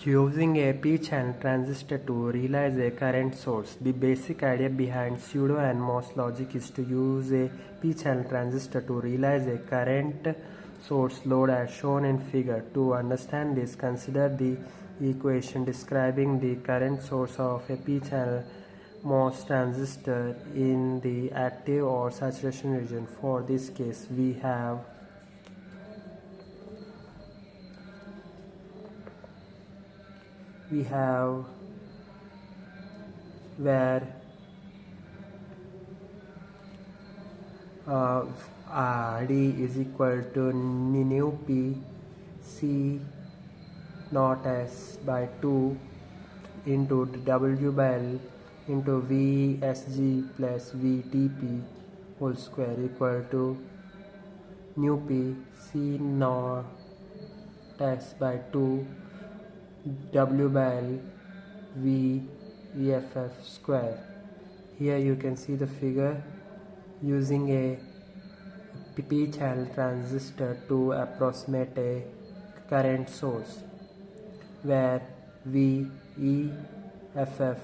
Using a p-channel transistor to realize a current source. The basic idea behind pseudo-NMOS logic is to use a p-channel transistor to realize a current source load as shown in figure. To understand this, consider the equation describing the current source of a p-channel MOS transistor in the active or saturation region. For this case, we have where RD is equal to nu P C naught S by 2 into W by L into VSG plus VTP whole square equal to nu P C naught S by 2 W by L V EFF square. Here you can see the figure using a p-channel transistor to approximate a current source where VEFF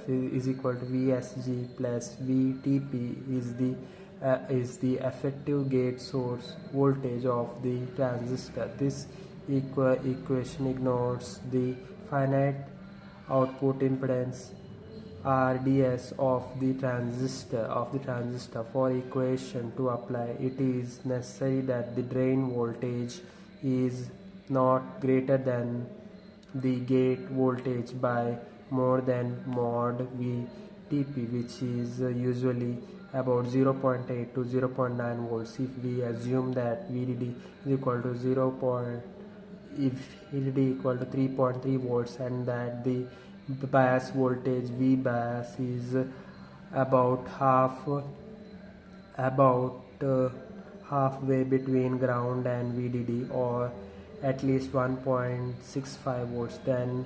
is equal to VSG plus VTP is the effective gate source voltage of the transistor. This equation ignores the finite output impedance RDS of the transistor. For equation to apply, it is necessary that the drain voltage is not greater than the gate voltage by more than mod VTP, which is usually about 0.8 to 0.9 volts. If we assume that VDD is equal to 3.3 volts and that the bias voltage V bias is about halfway between ground and VDD, or at least 1.65 volts, then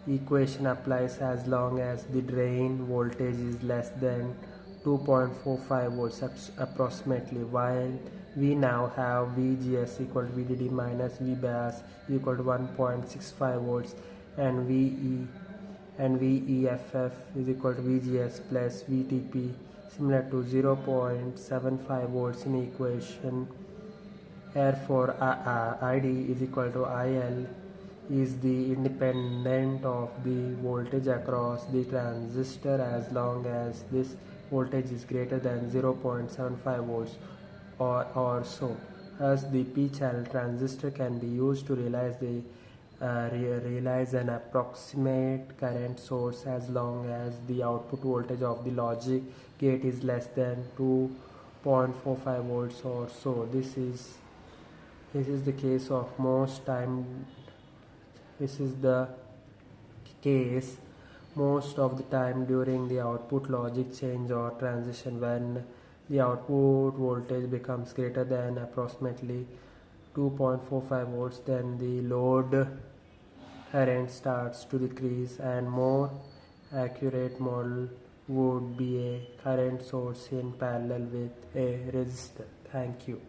equation applies as long as the drain voltage is less than 2.45 volts approximately, while we now have VGS equal to VDD minus V bias equal to 1.65 volts and VEFF is equal to VGS plus VTP similar to 0.75 volts in equation. Therefore, ID is equal to IL is the independent of the voltage across the transistor as long as this voltage is greater than 0.75 volts or so. Thus, the p-channel transistor can be used to realize an approximate current source as long as the output voltage of the logic gate is less than 2.45 volts or so. This is the case of most time. This is the case most of the time during the output logic change or transition, when the output voltage becomes greater than approximately 2.45 volts, then the load current starts to decrease, and more accurate model would be a current source in parallel with a resistor. Thank you.